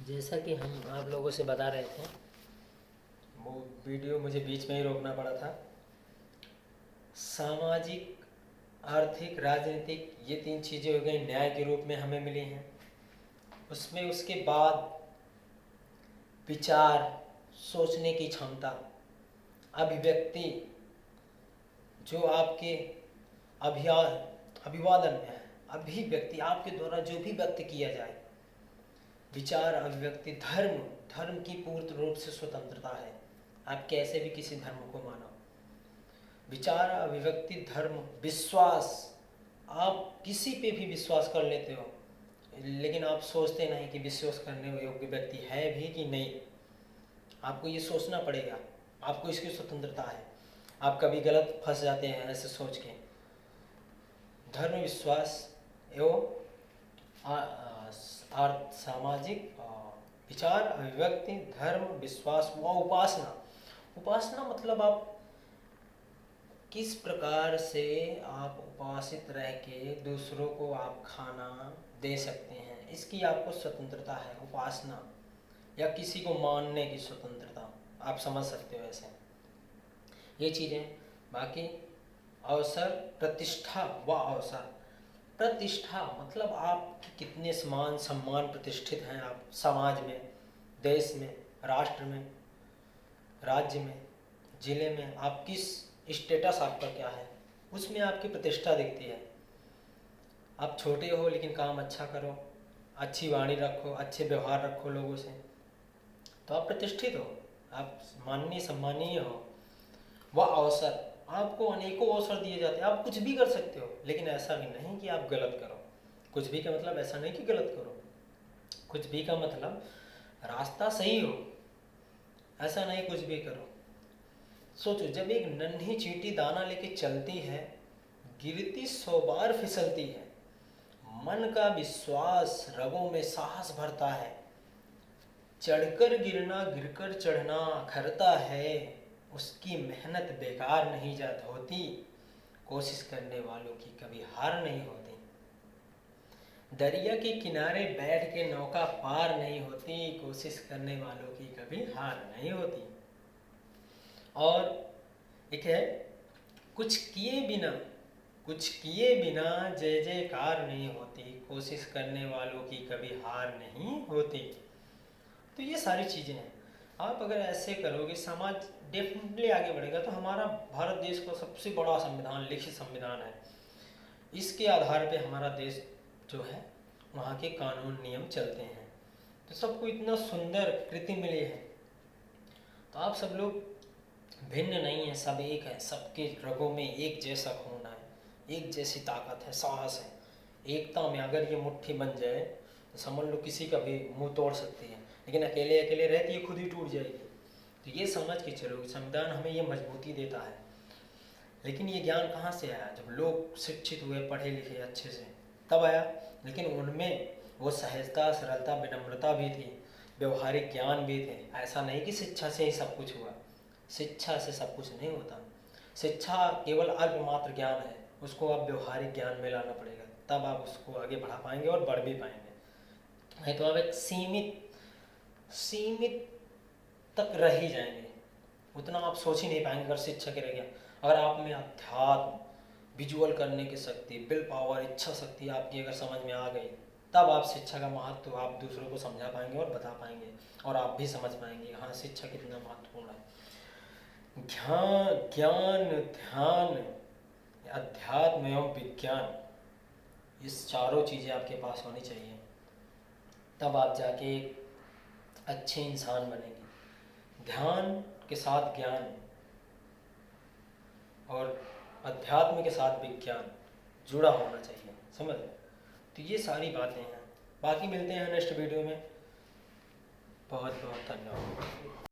जैसा कि हम आप लोगों से बता रहे थे, वो वीडियो मुझे बीच में ही रोकना पड़ा था। सामाजिक, आर्थिक, राजनीतिक, ये 3 चीज़ें हो गई, न्याय के रूप में हमें मिली हैं। उसमें उसके बाद विचार, सोचने की क्षमता, अभिव्यक्ति, जो आपके अभिवादन है, अभिव्यक्ति आपके द्वारा जो भी व्यक्त किया जाए, विचार, अभिव्यक्ति, धर्म, धर्म की पूर्ण रूप से स्वतंत्रता है। आप कैसे भी किसी धर्म को मानो। विचार, अभिव्यक्ति, धर्म, विश्वास, आप किसी पे भी विश्वास कर लेते हो, लेकिन आप सोचते नहीं कि विश्वास करने योग्य व्यक्ति है भी कि नहीं। आपको ये सोचना पड़ेगा, आपको इसकी स्वतंत्रता है। आप कभी गलत फंस जाते हैं ऐसे सोच के। धर्म, विश्वास एवं सामाजिक, विचार, अभिव्यक्ति, धर्म, विश्वास व उपासना। उपासना मतलब आप किस प्रकार से आप उपासित रह के दूसरों को आप खाना दे सकते हैं, इसकी आपको स्वतंत्रता है। उपासना या किसी को मानने की स्वतंत्रता, आप समझ सकते हो ऐसे ये चीज़ें। बाकी अवसर, प्रतिष्ठा व अवसर। प्रतिष्ठा मतलब आप कितने मान सम्मान प्रतिष्ठित हैं आप समाज में, देश में, राष्ट्र में, राज्य में, जिले में। आप किस स्टेटस आपका क्या है, उसमें आपकी प्रतिष्ठा दिखती है। आप छोटे हो लेकिन काम अच्छा करो, अच्छी वाणी रखो, अच्छे व्यवहार रखो लोगों से, तो आप प्रतिष्ठित हो, आप माननीय सम्मानीय हो। वह अवसर, आपको अनेकों अवसर दिए जाते हैं, आप कुछ भी कर सकते हो, लेकिन ऐसा भी नहीं कि आप गलत करो। कुछ भी का मतलब ऐसा नहीं कि गलत करो, कुछ भी का मतलब रास्ता सही हो, ऐसा नहीं कुछ भी करो। सोचो, जब एक नन्ही चींटी दाना लेके चलती है, गिरती 100 बार फिसलती है, मन का विश्वास, रगों में साहस भरता है, चढ़कर गिरना, गिरकर चढ़ना अखरता है, उसकी मेहनत बेकार नहीं जाती होती, कोशिश करने वालों की कभी हार नहीं होती। दरिया के किनारे बैठ के नौका पार नहीं होती, कोशिश करने वालों की कभी हार नहीं होती। और एक है, कुछ किए बिना जय जयकार नहीं होती, कोशिश करने वालों की कभी हार नहीं होती। तो ये सारी चीज़ें हैं। आप अगर ऐसे करोगे, समाज डेफिनेटली आगे बढ़ेगा। तो हमारा भारत देश का सबसे बड़ा संविधान लिखित संविधान है। इसके आधार पे हमारा देश जो है, वहाँ के कानून नियम चलते हैं। तो सबको इतना सुंदर कृति मिली है। तो आप सब लोग भिन्न नहीं है, सब एक है। सबके रगों में एक जैसा खून है, एक जैसी ताकत है, साहस है। एकता में अगर ये मुट्ठी बन जाए तो समझ लो किसी का भी मुंह तोड़ सकती है, लेकिन अकेले अकेले रहती है खुद ही टूट जाएगी। तो ये समझ के चलो, संविधान हमें ये मजबूती देता है। लेकिन ये ज्ञान कहाँ से आया? जब लोग शिक्षित हुए, पढ़े लिखे अच्छे से, तब आया। लेकिन उनमें वो सहजता, सरलता, विनम्रता भी थी, व्यवहारिक ज्ञान भी थे। ऐसा नहीं कि शिक्षा से ही सब कुछ हुआ, शिक्षा से सब कुछ नहीं होता। शिक्षा केवल अल्पमात्र ज्ञान है, उसको आप व्यवहारिक ज्ञान में लाना पड़ेगा, तब आप उसको आगे बढ़ा पाएंगे और बढ़ भी पाएंगे। नहीं तो आप एक सीमित तक रह ही जाएंगे, उतना आप सोच ही नहीं पाएंगे अगर शिक्षा के रह गया। अगर आप में अध्यात्म, विजुअल करने की शक्ति, विल पावर, इच्छा शक्ति आपकी अगर समझ में आ गई, तब आप शिक्षा का महत्व आप दूसरों को समझा पाएंगे और बता पाएंगे, और आप भी समझ पाएंगे हाँ शिक्षा कितना महत्वपूर्ण है। ज्ञान, ध्यान, अध्यात्म एवं विज्ञान, इस चारों चीज़ें आपके पास होनी चाहिए, तब आप जाके एक अच्छे इंसान बनेंगे। ध्यान के साथ ज्ञान और अध्यात्म के साथ विज्ञान जुड़ा होना चाहिए, समझ। तो ये सारी बातें हैं। बाकी मिलते हैं नेक्स्ट वीडियो में। बहुत बहुत धन्यवाद।